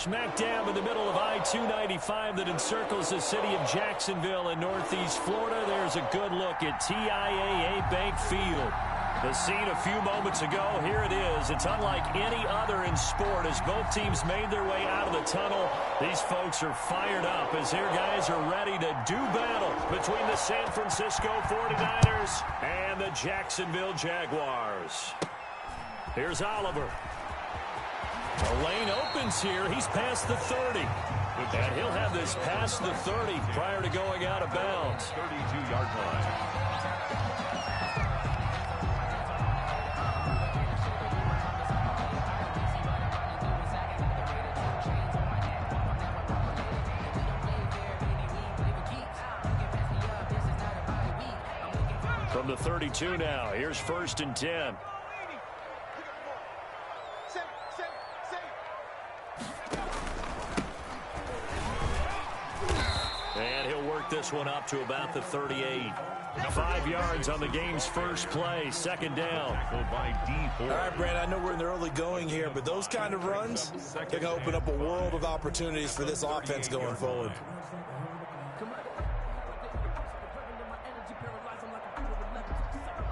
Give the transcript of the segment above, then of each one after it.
Smack dab in the middle of I-295 that encircles the city of Jacksonville in northeast Florida. There's a good look at TIAA Bank Field. The scene a few moments ago, here it is. It's unlike any other in sport as both teams made their way out of the tunnel. These folks are fired up as their guys are ready to do battle between the San Francisco 49ers and the Jacksonville Jaguars. Here's Oliver. The lane opens here. He's past the 30. And he'll have this past the 30 prior to going out of bounds. 32-yard line. From the 32 now, here's 1st and 10. And he'll work this one up to about the 38. 5 yards on the game's first play, 2nd down. All right, Brad, I know we're in the early going here, but those kind of runs, they're going to open up a world of opportunities for this offense going forward.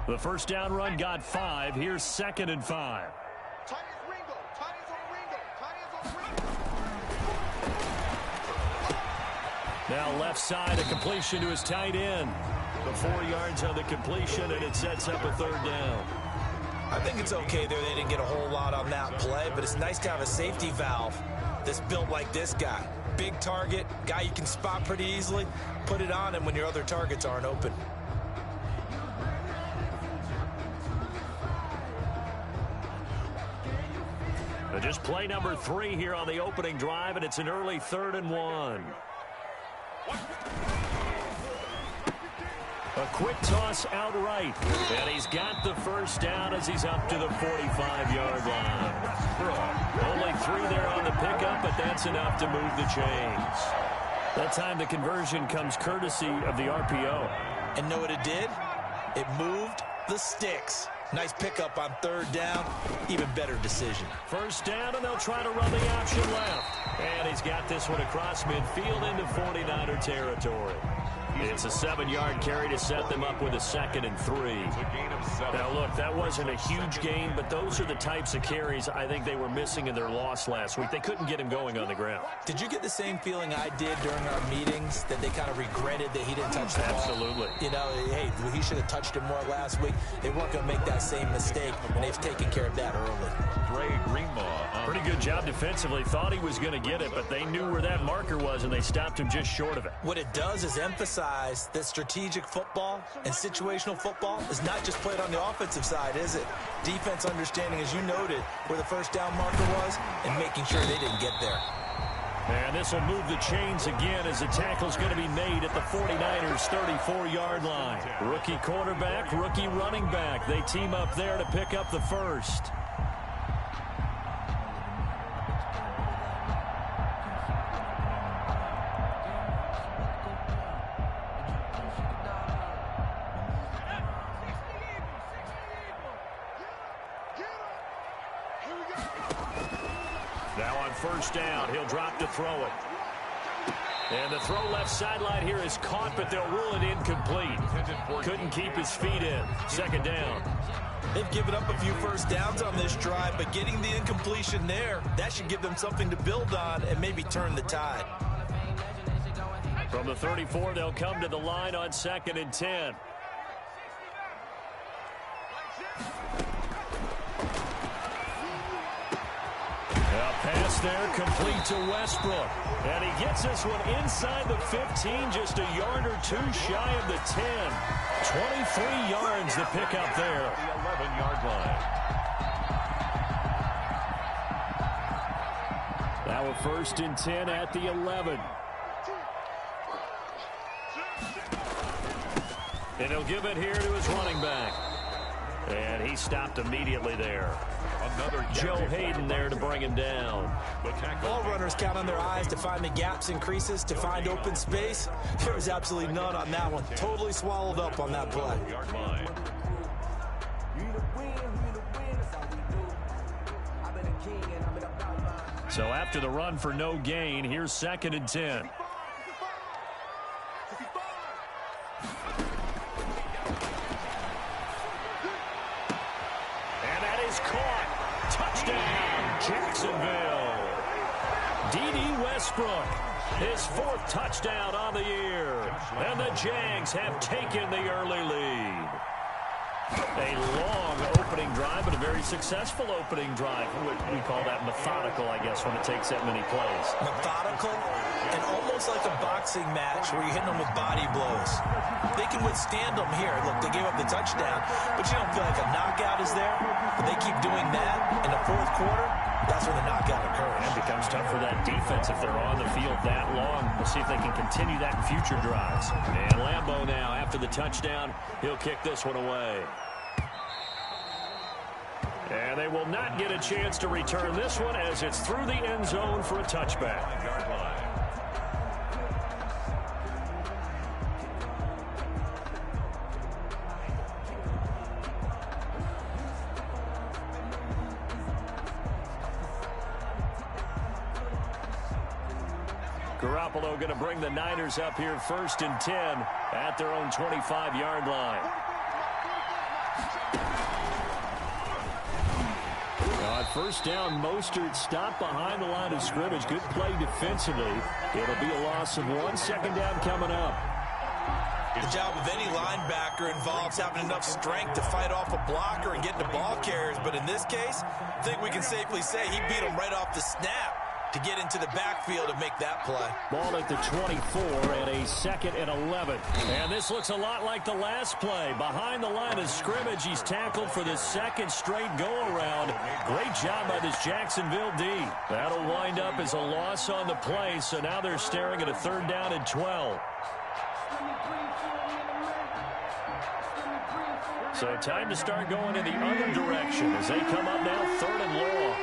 The first down run got 5. Here's 2nd and 5. Now left side, a completion to his tight end. The 4 yards on the completion, and it sets up a 3rd down. I think it's okay there. They didn't get a whole lot on that play, but it's nice to have a safety valve that's built like this guy. Big target, guy you can spot pretty easily. Put it on him when your other targets aren't open. Just play number 3 here on the opening drive, and it's an early 3rd and 1. A quick toss out right, and he's got the first down as he's up to the 45-yard line. Only 3 there on the pickup, but that's enough to move the chains. That time the conversion comes courtesy of the RPO. And know what it did? It moved the sticks. Nice pickup on 3rd down. Even better decision. First down, and they'll try to run the option left. And he's got this one across midfield into 49er territory. It's a 7-yard carry to set them up with a 2nd and 3. Now, look, that wasn't a huge gain, but those are the types of carries I think they were missing in their loss last week. They couldn't get him going on the ground. Did you get the same feeling I did during our meetings, that they kind of regretted that he didn't touch the ball? Absolutely. You know, hey, he should have touched it more last week. They weren't going to make that same mistake, and they've taken care of that early. Dre Greenlaw. Pretty good job defensively. Thought he was going to get it, but they knew where that marker was, and they stopped him just short of it. What it does is emphasize that strategic football and situational football is not just played on the offensive side, is it? Defense understanding, as you noted, where the first down marker was and making sure they didn't get there. And this will move the chains again as the tackle's going to be made at the 49ers' 34-yard line. Rookie quarterback, rookie running back. They team up there to pick up the first. Now on first down, he'll drop to throw it. And the throw left sideline here is caught, but they'll rule it incomplete. Couldn't keep his feet in. 2nd down. They've given up a few first downs on this drive, but getting the incompletion there, that should give them something to build on and maybe turn the tide. From the 34, they'll come to the line on 2nd and 10. Pass there, complete to Westbrook. And he gets this one inside the 15, just a yard or 2 shy of the 10. 23 yards to pick up there. The 11-yard line. Now a 1st and 10 at the 11. And he'll give it here to his running back. And he stopped immediately there. Joe Hayden there to bring him down. Ball runners count on their eyes to find the gaps and creases, to find open space. There was absolutely none on that one. Totally swallowed up on that play. So after the run for no gain, here's 2nd and 10. And that is caught. Touchdown, Jacksonville. D.D. Westbrook, his 4th touchdown on the year. And the Jags have taken the early lead. A long opening drive, but a very successful opening drive. We call that methodical, I guess, when it takes that many plays. Methodical and almost like a boxing match where you're hitting them with body blows. They can withstand them here. Look, they gave up the touchdown, but you don't feel like a knockout is there. But they keep doing that in the 4th quarter. That's when the knockout occurs. And it becomes tough for that defense if they're on the field that long. We'll see if they can continue that in future drives. And Lambeau now, after the touchdown, he'll kick this one away. And they will not get a chance to return this one as it's through the end zone for a touchback. Garoppolo going to bring the Niners up here 1st and 10 at their own 25-yard line. First down, Mostert stopped behind the line of scrimmage. Good play defensively. It'll be a loss of 1. 2nd down coming up. The job of any linebacker involves having enough strength to fight off a blocker and get the ball carriers. But in this case, I think we can safely say he beat him right off the snap to get into the backfield and make that play. Ball at the 24 and a 2nd and 11. And this looks a lot like the last play. Behind the line of scrimmage, he's tackled for the 2nd straight go-around. Great job by this Jacksonville D. That'll wind up as a loss on the play, so now they're staring at a 3rd down and 12. So time to start going in the other direction as they come up now 3rd and long.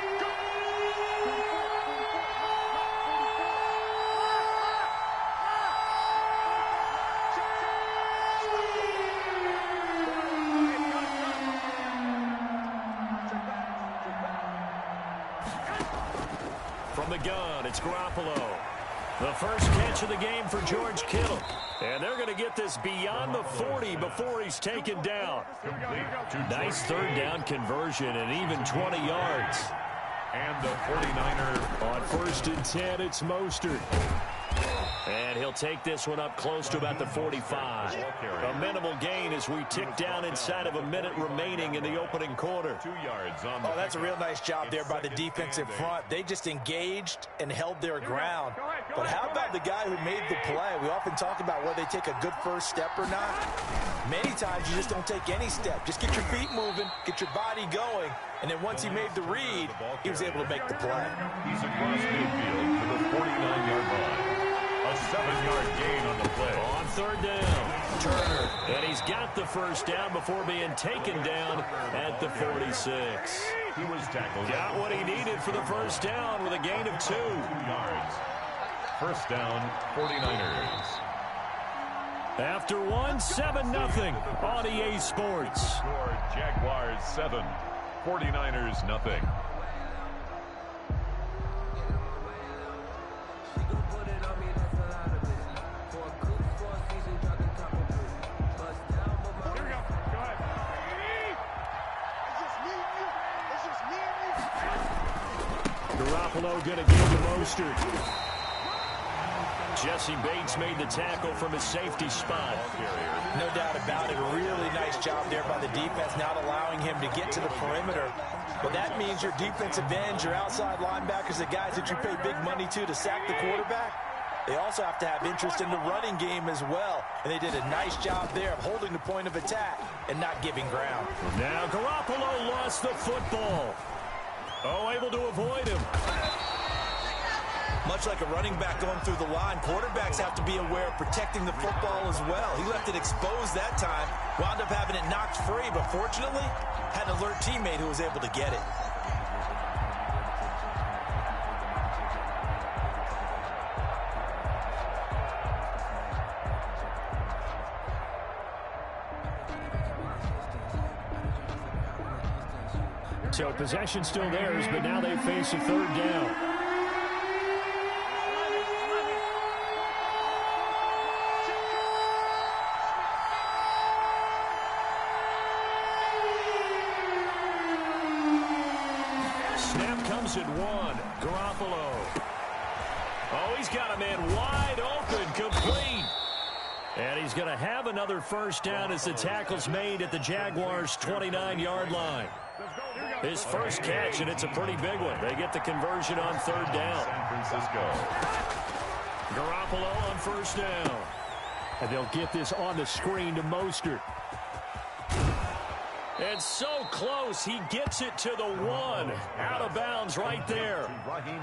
From the gun, it's Garoppolo. The first catch of the game for George Kittle. And they're going to get this beyond the 40 before he's taken down. Nice 3rd down conversion and even 20 yards. And the 49er on 1st and 10, it's Mostert. And he'll take this one up close to about the 45. A minimal gain as we tick down inside of a minute remaining in the opening quarter. 2 yards on the that's a real nice job there by the defensive front. They just engaged and held their ground. But how about the guy who made the play? We often talk about whether they take a good first step or not. Many times you just don't take any step. Just get your feet moving, get your body going, and then once he made the read, he was able to make the play. He's across midfield to the 49-yard line. A 7-yard gain on the play. On 3rd down, Turner. And he's got the first down before being taken down at the 46. He was tackled. Got what he needed for the first down with a gain of 2 yards. First down, 49ers. After 1, 7-0 on EA Sports. Score Jaguars 7, 49ers nothing. Garoppolo going to give to Mostert. Jesse Bates made the tackle from his safety spot. No doubt about it. A really nice job there by the defense, not allowing him to get to the perimeter. But that means your defensive ends, your outside linebackers, the guys that you pay big money to sack the quarterback, they also have to have interest in the running game as well. And they did a nice job there of holding the point of attack and not giving ground. Now Garoppolo lost the football. Oh, able to avoid him. Much like a running back going through the line, quarterbacks have to be aware of protecting the football as well. He left it exposed that time, wound up having it knocked free, but fortunately, had an alert teammate who was able to get it. So possession still theirs, but now they face a 3rd down. comes at 1. Garoppolo. Oh, he's got a man wide open, complete. And he's going to have another first down as the tackle's made at the Jaguars' 29-yard line. His first catch, and it's a pretty big one. They get the conversion on third down. San Francisco. Garoppolo on first down. And they'll get this on the screen to Mostert. And so close, he gets it to the 1. Out of bounds right there.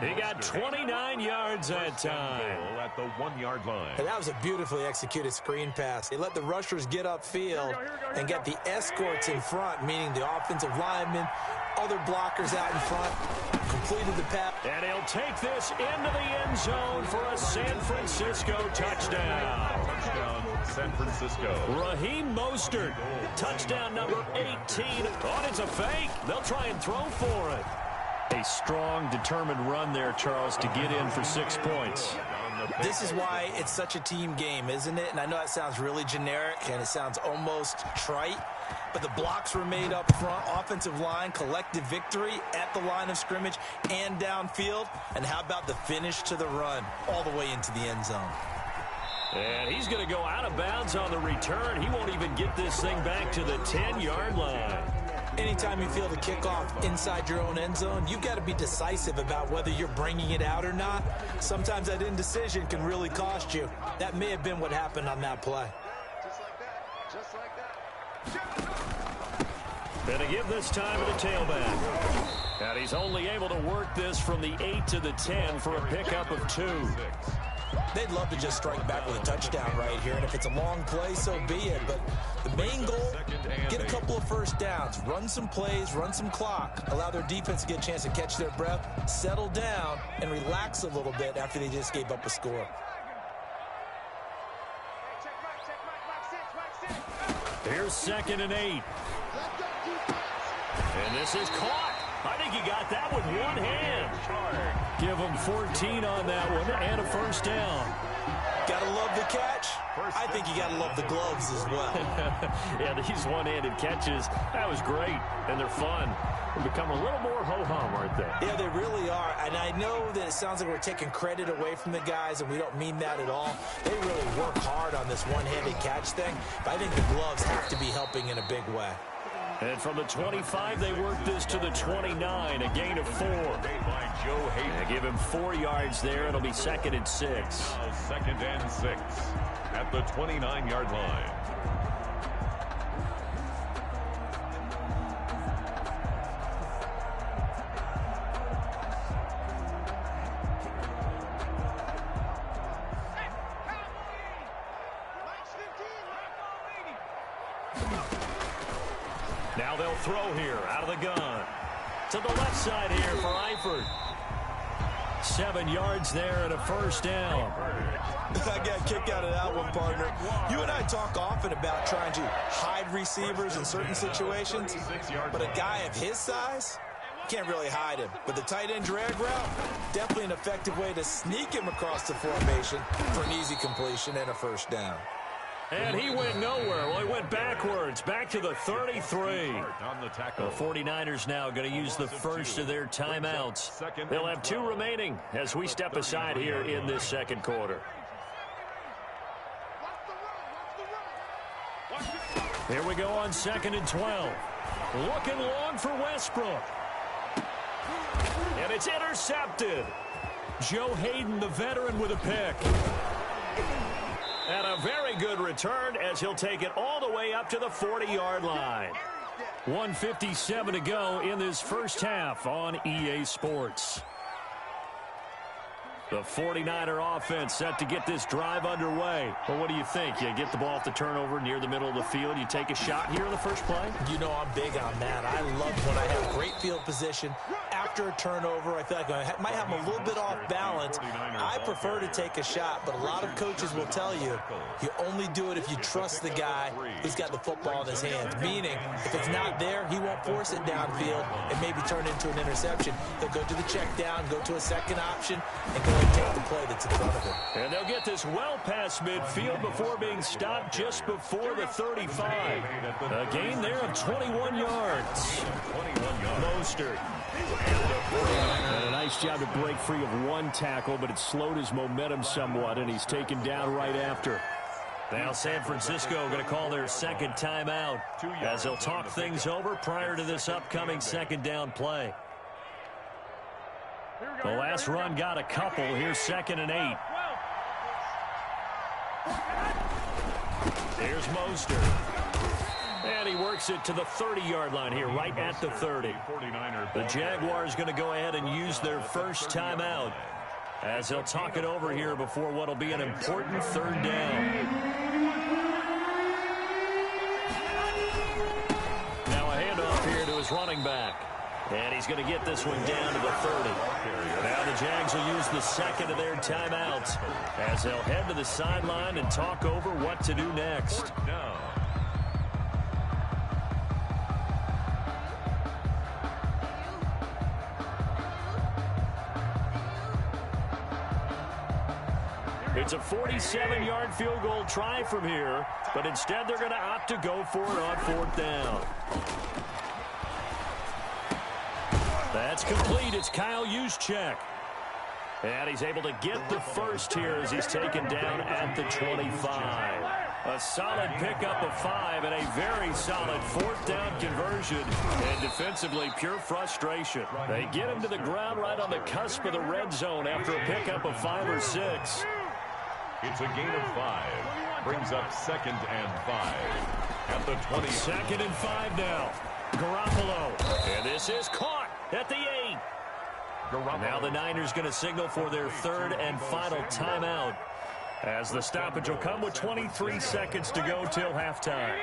He got 29 yards that time. At the 1-yard line. And that was a beautifully executed screen pass. They let the rushers get upfield and get the escorts in front, meaning the offensive linemen, other blockers out in front, completed the pass. And he'll take this into the end zone for a San Francisco touchdown. Touchdown, San Francisco. Raheem Mostert, touchdown number 18. Oh, it's a fake. They'll try and throw for it. A strong, determined run there, Charles, to get in for 6 points. This is why it's such a team game, isn't it? And I know that sounds really generic and it sounds almost trite, but the blocks were made up front, offensive line, collective victory at the line of scrimmage and downfield. And how about the finish to the run all the way into the end zone? And he's going to go out of bounds on the return. He won't even get this thing back to the 10-yard line. Anytime you feel the kickoff inside your own end zone, you've got to be decisive about whether you're bringing it out or not. Sometimes that indecision can really cost you. That may have been what happened on that play. Just like that. Going to give this time to the tailback. And he's only able to work this from the 8 to the 10 for a pickup of 2. They'd love to just strike back with a touchdown right here, and if it's a long play, so be it. But the main goal, get a couple of first downs, run some plays, run some clock, allow their defense to get a chance to catch their breath, settle down, and relax a little bit after they just gave up a score. Here's 2nd and 8. And this is caught. I think he got that with one hand. Give him 14 on that one and a first down. Gotta love the catch. I think you gotta love the gloves as well. Yeah, these one-handed catches, that was great, and they're fun. They become a little more ho-hum, aren't they? Yeah, they really are, and I know that it sounds like we're taking credit away from the guys, and we don't mean that at all. They really work hard on this one-handed catch thing, but I think the gloves have to be helping in a big way. And from the 25, they work this to the 29, a gain of 4. They give him 4 yards there. It'll be 2nd and 6. Now 2nd and 6 at the 29-yard line. Now they'll throw here out of the gun. To the left side here for Eifert. 7 yards there and a first down. I got a kick out of that one, partner. You and I talk often about trying to hide receivers in certain situations, but a guy of his size, can't really hide him. But the tight end drag route, definitely an effective way to sneak him across the formation for an easy completion and a first down. And he went nowhere. Well, he went backwards, back to the 33. The 49ers now going to use the first of their timeouts. They'll have 2 remaining as we step aside here in this second quarter. Here we go on 2nd and 12. Looking long for Westbrook. And it's intercepted. Joe Hayden, the veteran, with a pick. And a very good return as he'll take it all the way up to the 40-yard line. 1:57 to go in this first half on EA Sports. The 49er offense set to get this drive underway. Well, what do you think? You get the ball off the turnover near the middle of the field. You take a shot here in the first play? You know I'm big on that. I love when I have great field position. After a turnover, I feel like I might have them a little bit off balance. I prefer to take a shot, but a lot of coaches will tell you, you only do it if you trust the guy who's got the football in his hands. Meaning, if it's not there, he won't force it downfield and maybe turn into an interception. He'll go to the check down, go to a second option, and go and take the play that's in front of him. And they'll get this well past midfield before being stopped just before the 35. A gain there of 21 yards. Mostert And a nice job to break free of one tackle, but it slowed his momentum somewhat, and he's taken down right after. Now San Francisco going to call their second timeout as they'll talk things over prior to this upcoming second down play. The last run got a couple. Here's 2nd and 8. Here's Mostert. And he works it to the 30-yard line here, right at the 30. The Jaguars going to go ahead and use their first timeout as they'll talk it over here before what will be an important third down. Now a handoff here to his running back. And he's going to get this one down to the 30. Now the Jags will use the second of their timeouts as they'll head to the sideline and talk over what to do next. It's a 47-yard field goal try from here, but instead they're going to opt to go for it on 4th down. That's complete. It's Kyle Juszczyk. And he's able to get the first here as he's taken down at the 25. A solid pickup of 5 and a very solid 4th down conversion. And defensively, pure frustration. They get him to the ground right on the cusp of the red zone after a pickup of 5 or 6. It's a gain of 5. Brings up 2nd and 5 at the 20. 2nd and 5 now. Garoppolo. And this is caught at the 8. Now the Niners going to signal for their third and final timeout as the stoppage will come with 23 seconds to go till halftime.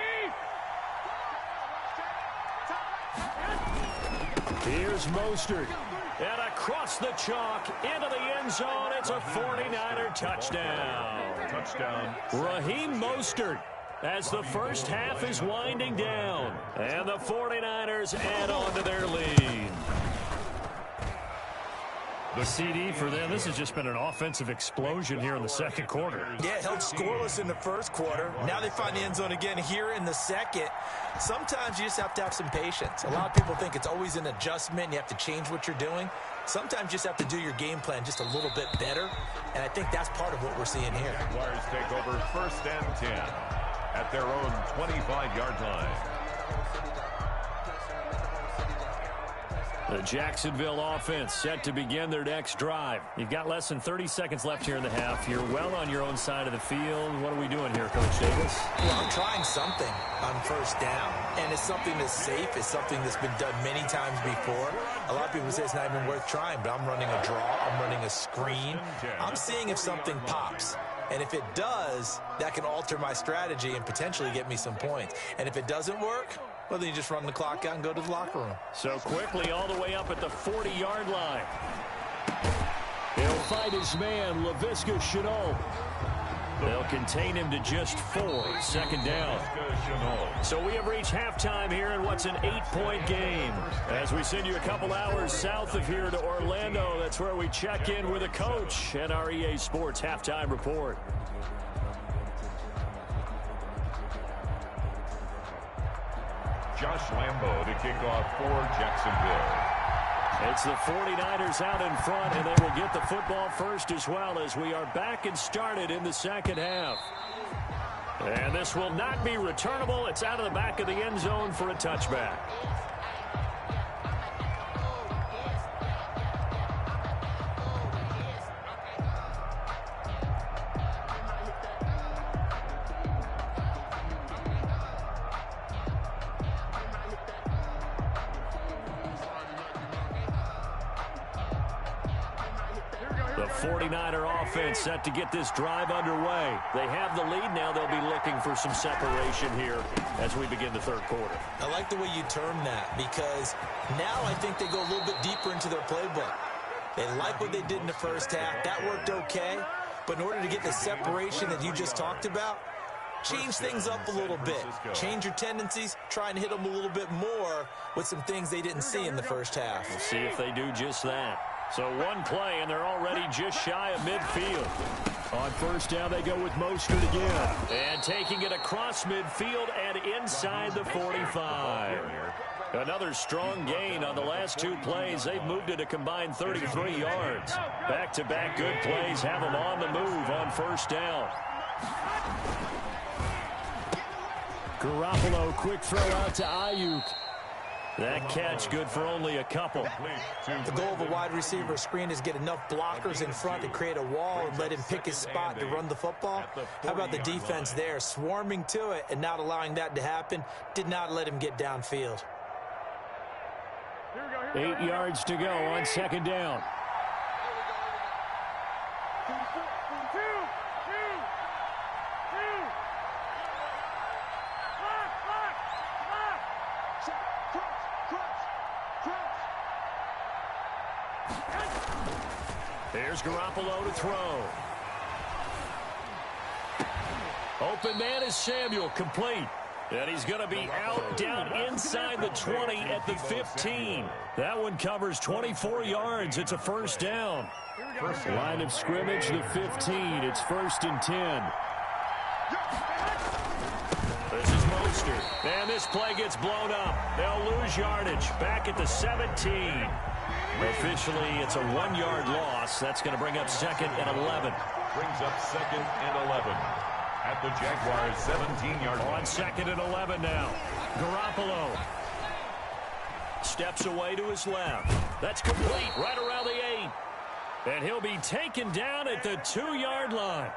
Here's Mostert. And across the chalk into the end zone. It's a 49er touchdown. Raheem Mostert as the first half is winding down. And the 49ers add on to their lead. The CD for them, this has just been an offensive explosion here in the second quarter. Yeah, held scoreless in the first quarter. Now they find the end zone again here in the second. Sometimes you just have to have some patience. A lot of people think it's always an adjustment. You have to change what you're doing. Sometimes you just have to do your game plan just a little bit better. And I think that's part of what we're seeing here. Jaguars take over 1st and 10 at their own 25-yard line. The Jacksonville offense set to begin their next drive. You've got less than 30 seconds left here in the half. You're well on your own side of the field. What are we doing here, Coach Davis? Well, I'm trying something on 1st down, and it's something that's safe. It's something that's been done many times before. A lot of people say it's not even worth trying, but I'm running a draw. I'm running a screen. I'm seeing if something pops. And if it does, that can alter my strategy and potentially get me some points. And if it doesn't work, well, then you just run the clock out and go to the locker room. So quickly all the way up at the 40-yard line. He'll fight his man, Laviska Shenault. They'll contain him to just 4. 2nd down. So we have reached halftime here in what's an 8-point game. As we send you a couple hours south of here to Orlando, that's where we check in with a coach and our EA Sports Halftime Report. Josh Lambo to kick off for Jacksonville. It's the 49ers out in front, and they will get the football first as well as we are back and started in the second half. And this will not be returnable. It's out of the back of the end zone for a touchback. The 49er offense set to get this drive underway. They have the lead now. They'll be looking for some separation here as we begin the third quarter. I like the way you term that because now I think they go a little bit deeper into their playbook. They like what they did in the first half. That worked okay. But in order to get the separation that you just talked about, change things up a little bit. Change your tendencies. Try and hit them a little bit more with some things they didn't see in the first half. We'll see if they do just that. So one play, and they're already just shy of midfield. On first down, they go with Mostert again. And taking it across midfield and inside the 45. Another strong gain on the last two plays. They've moved it a combined 33 yards. Back-to-back good plays have them on the move on first down. Garoppolo, quick throw out to Ayuk. That catch good for only a couple. The goal of a wide receiver screen is get enough blockers in front to create a wall and let him pick his spot to run the football. How about the defense there, swarming to it and not allowing that to happen? Did not let him get downfield. 8 yards to go on second down. Here's Garoppolo to throw. Open man is Samuel, complete. And he's going to be out down inside the 20 at the 15. That one covers 24 yards. It's a first down. Line of scrimmage, the 15. It's 1st and 10. This is Mostert. And this play gets blown up. They'll lose yardage. Back at the 17. Officially, it's a 1-yard loss. That's going to bring up 2nd and 11. Brings up 2nd and 11. At the Jaguars' 17-yard line. On 2nd and 11 now. Garoppolo steps away to his left. That's complete right around the 8. And he'll be taken down at the 2-yard line.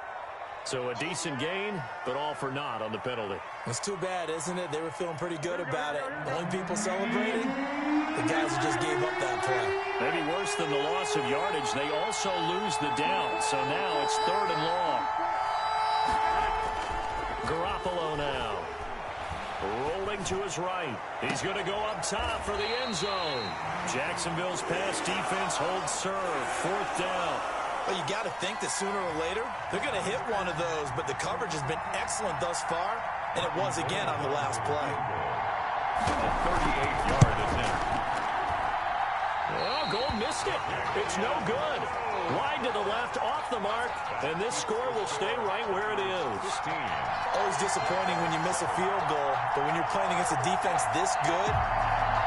So a decent gain, but all for naught on the penalty. It's too bad, isn't it? They were feeling pretty good about it. The only people celebrating, the guys who just gave up that play. Maybe worse than the loss of yardage, they also lose the down. So now it's 3rd and long. Garoppolo now. Rolling to his right. He's going to go up top for the end zone. Jacksonville's pass defense holds serve. 4th down. Well, you got to think that sooner or later, they're going to hit one of those, but the coverage has been excellent thus far, and it was again on the last play. A 38-yard attempt. Oh, goal missed it. It's no good. Wide to the left, off the mark, and this score will stay right where it is. Always disappointing when you miss a field goal, but when you're playing against a defense this good,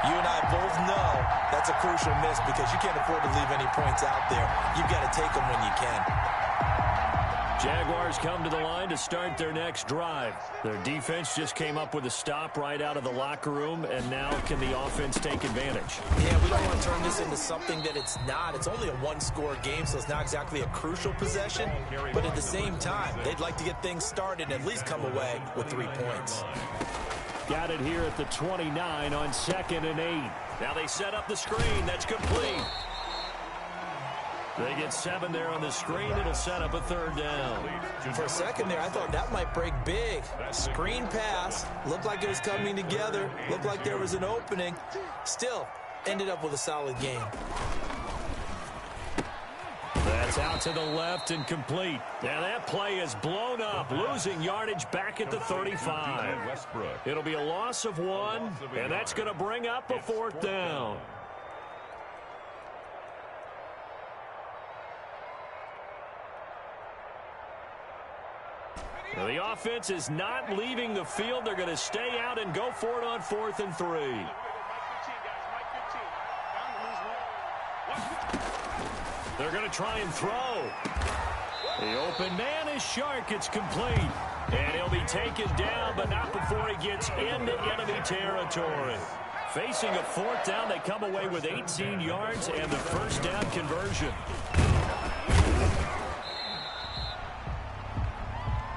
you and I both know that's a crucial miss because you can't afford to leave any points out there. You've got to take them when you can. Jaguars come to the line to start their next drive. Their defense just came up with a stop right out of the locker room, and now can the offense take advantage? Yeah, we don't want to turn this into something that it's not. It's only a one-score game, so it's not exactly a crucial possession. But at the same time, they'd like to get things started and at least come away with 3 points. Got it here at the 29 on 2nd and 8. Now they set up the screen. That's complete. They get 7 there on the screen. It'll set up a 3rd down. For a second there, I thought that might break big. Screen pass. Looked like it was coming together. Looked like there was an opening. Still, ended up with a solid game. That's out to the left and complete. Now that play is blown up, losing yardage back at the 35. It'll be a loss of 1, and that's going to bring up a 4th down. Now the offense is not leaving the field. They're going to stay out and go for it on 4th and 3. They're going to try and throw. The open man is Shark. It's complete. And he'll be taken down, but not before he gets into enemy territory. Facing a 4th down, they come away with 18 yards and the 1st down conversion.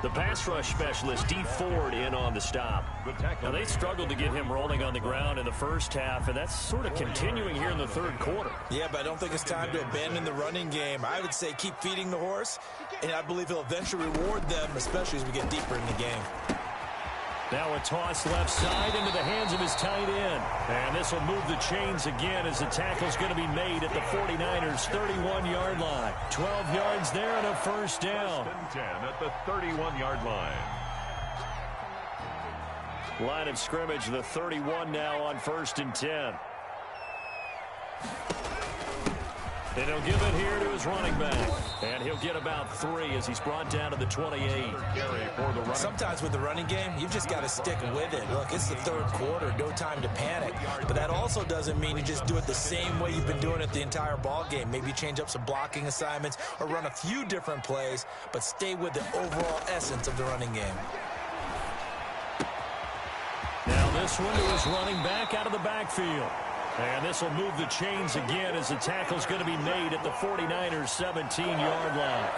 The pass rush specialist, D. Ford, in on the stop. Now, they struggled to get him rolling on the ground in the first half, and that's sort of continuing here in the 3rd quarter. Yeah, but I don't think it's time to abandon the running game. I would say keep feeding the horse, and I believe he'll eventually reward them, especially as we get deeper in the game. Now a toss left side into the hands of his tight end. And this will move the chains again as the tackle's going to be made at the 49ers' 31-yard line. 12 yards there and a 1st down. 10 at the 31-yard line. Line of scrimmage, the 31 now on 1st and 10. And he'll give it here to his running back. And he'll get about 3 as he's brought down to the 28. Sometimes with the running game, you've just got to stick with it. Look, it's the third quarter, no time to panic. But that also doesn't mean you just do it the same way you've been doing it the entire ball game. Maybe change up some blocking assignments or run a few different plays, but stay with the overall essence of the running game. Now this one to his running back out of the backfield. And this will move the chains again as the tackle's going to be made at the 49ers' 17-yard line.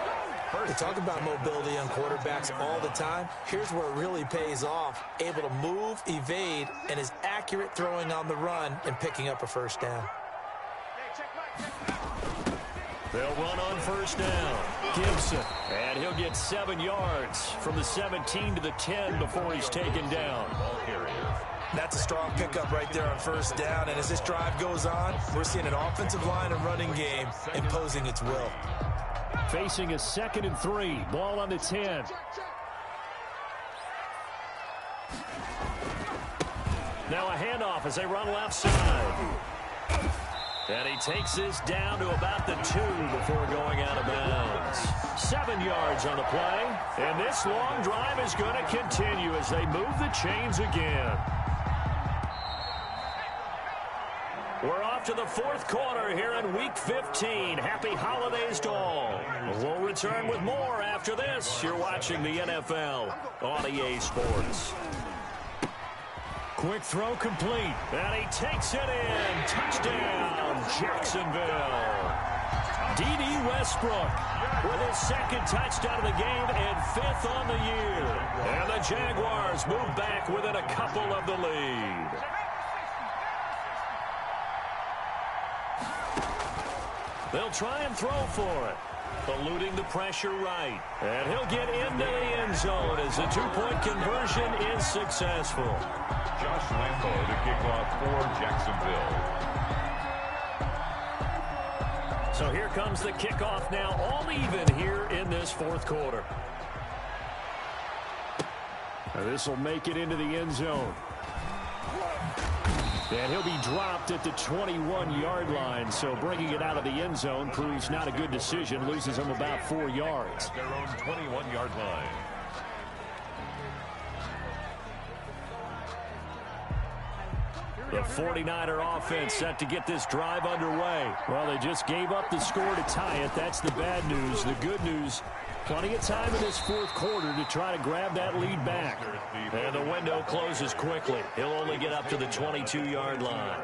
We talk about mobility on quarterbacks all the time. Here's where it really pays off. Able to move, evade, and is accurate throwing on the run and picking up a first down. They'll run on first down. Gibson. And he'll get 7 yards from the 17 to the 10 before he's taken down. That's a strong pickup right there on first down. And as this drive goes on, we're seeing an offensive line and running game imposing its will. Facing a 2nd and 3. Ball on the 10. Now a handoff as they run left side. And he takes this down to about the 2 before going out of bounds. 7 yards on the play. And this long drive is going to continue as they move the chains again. We're off to the 4th quarter here in Week 15. Happy holidays to all. We'll return with more after this. You're watching the NFL on EA Sports. Quick throw complete. And he takes it in. Touchdown, Jacksonville. D.D. Westbrook with his 2nd touchdown of the game and 5th on the year. And the Jaguars move back within a couple of the lead. They'll try and throw for it. Eluding the pressure right. And he'll get into the end zone as the 2-point conversion is successful. Josh Lambo to kick off for Jacksonville. So here comes the kickoff now, all even here in this 4th quarter. Now this will make it into the end zone. And he'll be dropped at the 21-yard line, so bringing it out of the end zone proves not a good decision. Loses him about 4 yards. At their own 21-yard line. The 49er offense set to get this drive underway. Well, they just gave up the score to tie it. That's the bad news. The good news, plenty of time in this 4th quarter to try to grab that lead back. And the window closes quickly. He'll only get up to the 22-yard line.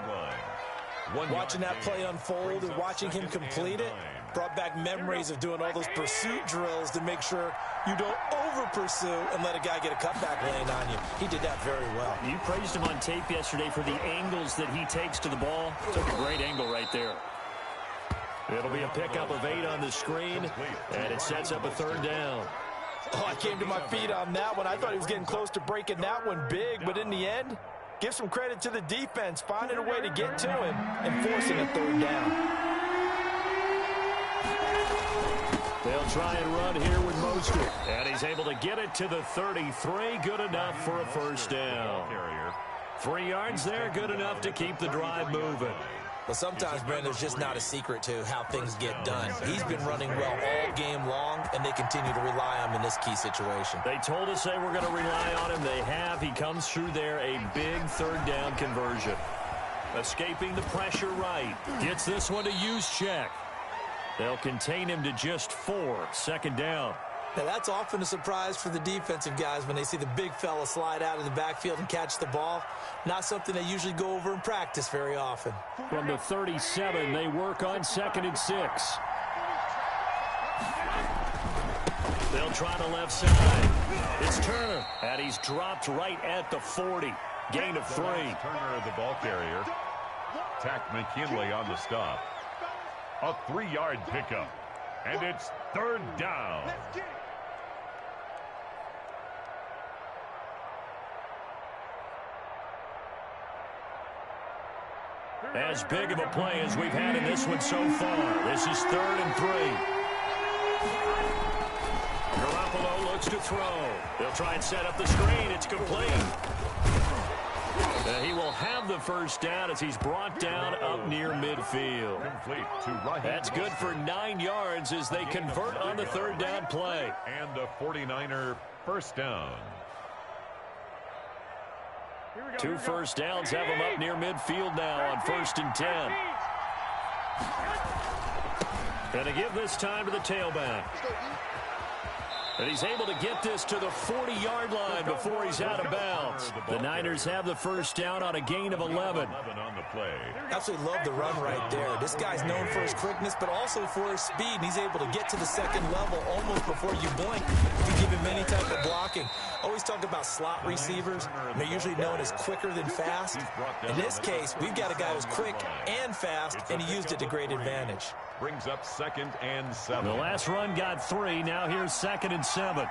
Watching that play unfold and watching him complete it brought back memories of doing all those pursuit drills to make sure you don't over-pursue and let a guy get a cutback lane on you. He did that very well. You praised him on tape yesterday for the angles that he takes to the ball. Took a great angle right there. It'll be a pickup of 8 on the screen, and it sets up a 3rd down. Oh, I came to my feet on that one. I thought he was getting close to breaking that one big, but in the end, give some credit to the defense, finding a way to get to him and forcing a 3rd down. They'll try and run here with Mostert, and he's able to get it to the 33. Good enough for a first down. 3 yards there, good enough to keep the drive moving. Well, sometimes, Brandon, there's just not a secret to how things get done. He's been running well all game long, and they continue to rely on him in this key situation. They told us they were going to rely on him. They have. He comes through there, a big 3rd down conversion. Escaping the pressure right. Gets this one to Juszczyk. They'll contain him to just 4. 2nd down. Now, that's often a surprise for the defensive guys when they see the big fella slide out of the backfield and catch the ball. Not something they usually go over in practice very often. From the 37, they work on 2nd and 6. They'll try the left side. It's Turner, and he's dropped right at the 40. Gain of 3. Turner, the ball carrier. Tack McKinley on the stop. A 3-yard pickup. And it's 3rd down. As big of a play as we've had in this one so far. This is 3rd and 3. Garoppolo looks to throw. They'll try and set up the screen. It's complete. He will have the first down as he's brought down up near midfield. Complete to Raheem. That's good for 9 yards as they convert on the third down play. And a 49er first down. 2 first downs have him up near midfield now on 1st and 10. Going to give this time to the tailback. And he's able to get this to the 40-yard line before he's out of bounds. The Niners have the first down on a gain of 11. On the play. Absolutely love the run right there. This guy's known for his quickness, but also for his speed. And he's able to get to the second level almost before you blink if you give him any type of blocking. Always talk about slot receivers. They're usually known as quicker than fast. In this case, we've got a guy who's quick and fast, and he used it to great advantage. Brings up 2nd and 7. The last run got 3. Now here's 2nd and 7.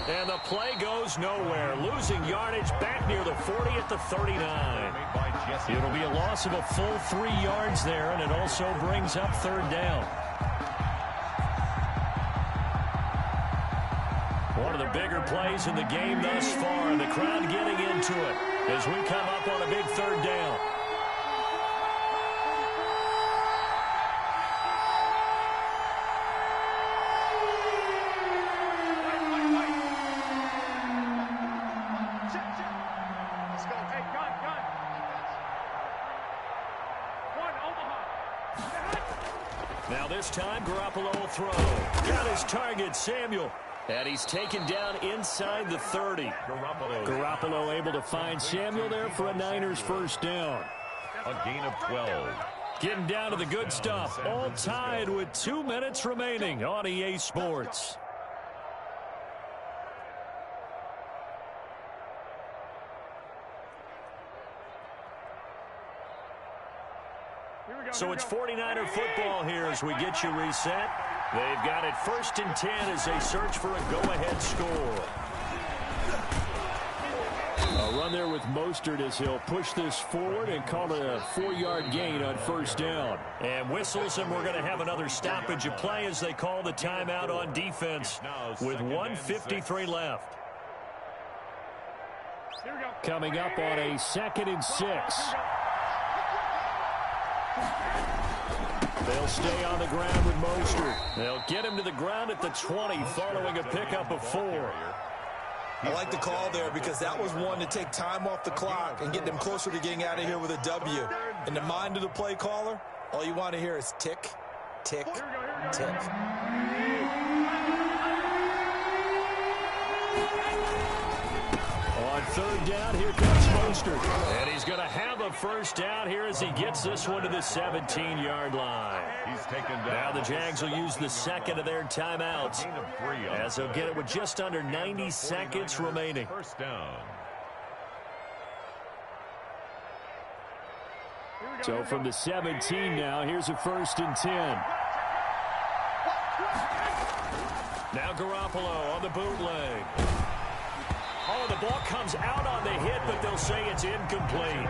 And the play goes nowhere. Losing yardage back near the 40 at the 39. It'll be a loss of a full 3 yards there, and it also brings up 3rd down. One of the bigger plays in the game thus far. The crowd getting into it as we come up on a big 3rd down. Now this time, Garoppolo will throw. Got his target, Samuel. And he's taken down inside the 30. Garoppolo able to find Samuel there for a Niners first down. A gain of 12. Getting down to the good stuff. All tied with 2 minutes remaining on EA Sports. So it's 49er football here as we get you reset. They've got it 1st and 10 as they search for a go-ahead score. A run there with Mostert as he'll push this forward and call it a 4-yard gain on 1st down. And whistles, and we're going to have another stoppage of play as they call the timeout on defense with 1:53 left. Coming up on a 2nd and 6. They'll stay on the ground with Mostert. They'll get him to the ground at the 20 following a pickup of 4. I like the call there because that was one to take time off the clock and get them closer to getting out of here with a W. In the mind of the play caller, all you want to hear is tick, tick, tick. On 3rd down, here comes Mostert. And he's going to have a first down here as he gets this one to the 17-yard line. He's taken down. Now the Jags will use the 2nd of their timeouts as they'll get it with just under 90 seconds remaining. First down. So from the 17 now, here's a 1st and 10. Now Garoppolo on the bootleg. Oh, the ball comes out on the hit, but they'll say it's incomplete.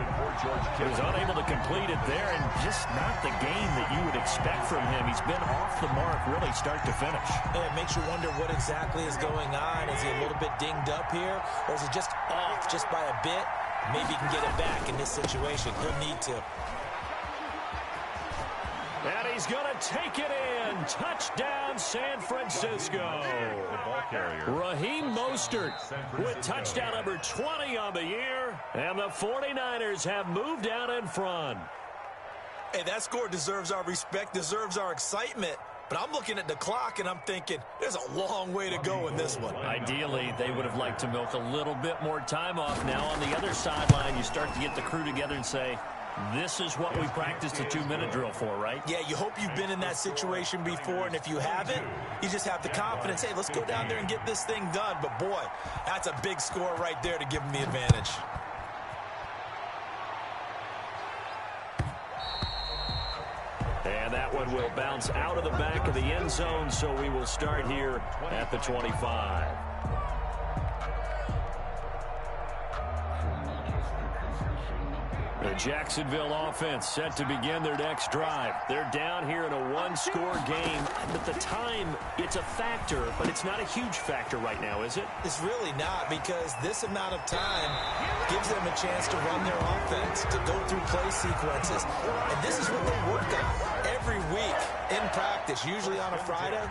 He was unable to complete it there, and just not the game that you would expect from him. He's been off the mark really start to finish. Yeah, it makes you wonder what exactly is going on. Is he a little bit dinged up here, or is he just off just by a bit? Maybe he can get it back in this situation. He'll need to. And he's going to take it in. Touchdown, San Francisco. Raheem Mostert with touchdown number 20 on the year. And the 49ers have moved out in front. Hey, that score deserves our respect, deserves our excitement. But I'm looking at the clock, and I'm thinking there's a long way to go in this one. Ideally, they would have liked to milk a little bit more time off. Now on the other sideline, you start to get the crew together and say, this is what we practiced the 2-minute drill for, right? Yeah, you hope you've been in that situation before, and if you haven't, you just have the confidence, hey, let's go down there and get this thing done. But, boy, that's a big score right there to give them the advantage. And that one will bounce out of the back of the end zone, so we will start here at the 25. The Jacksonville offense set to begin their next drive. They're down here in a one-score game. At the time, it's a factor, but it's not a huge factor right now, is it? It's really not, because this amount of time gives them a chance to run their offense, to go through play sequences. And this is what they work on every week in practice, usually on a Friday.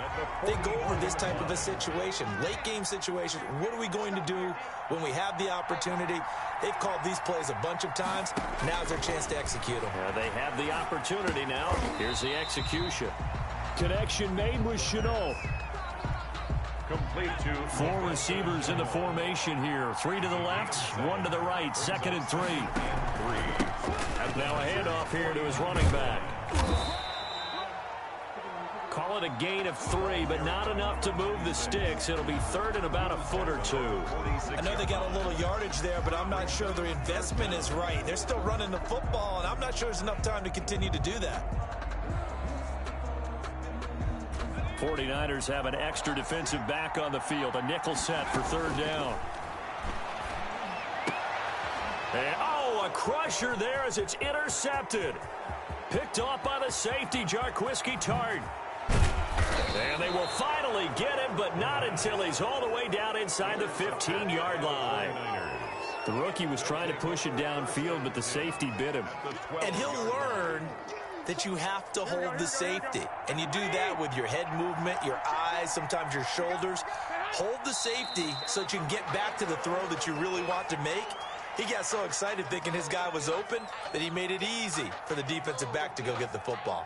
They go over this type of a situation, late game situation. What are we going to do when we have the opportunity? They've called these plays a bunch of times. Now's their chance to execute them. Yeah, they have the opportunity now. Here's the execution. Connection made with Chenault. Complete to 4 receivers in the formation here. 3 to the left, 1 to the right. 2nd and 3. Now a handoff here to his running back. Call it a gain of 3, but not enough to move the sticks. It'll be 3rd and about a foot or 2. I know they got a little yardage there, but I'm not sure their investment is right. They're still running the football, and I'm not sure there's enough time to continue to do that. 49ers have an extra defensive back on the field. A nickel set for 3rd down. And, a crusher there as it's intercepted. Picked off by the safety, Jarquiski Tart. And they will finally get him, but not until he's all the way down inside the 15-yard line. The rookie was trying to push it downfield, but the safety bit him. And he'll learn that you have to hold the safety. And you do that with your head movement, your eyes, sometimes your shoulders. Hold the safety so that you can get back to the throw that you really want to make. He got so excited thinking his guy was open that he made it easy for the defensive back to go get the football.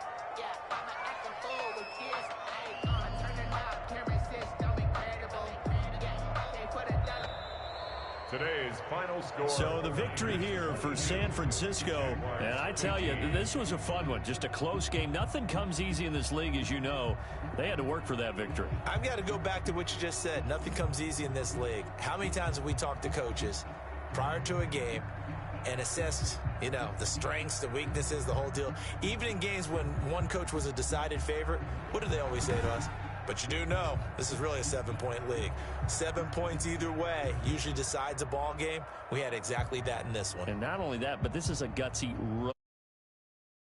today's final score. So the victory here for San Francisco, and I tell you, this was a fun one. Just a close game. Nothing comes easy in this league, as you know. They had to work for that victory. I've got to go back to what you just said. Nothing comes easy in this league. How many times have we talked to coaches prior to a game and assessed, you know, the strengths, the weaknesses, the whole deal? Even in games when one coach was a decided favorite, what do they always say to us? But you do know, this is really a 7-point league. 7 points either way usually decides a ball game. We had exactly that in this one. And not only that, but this is a gutsy road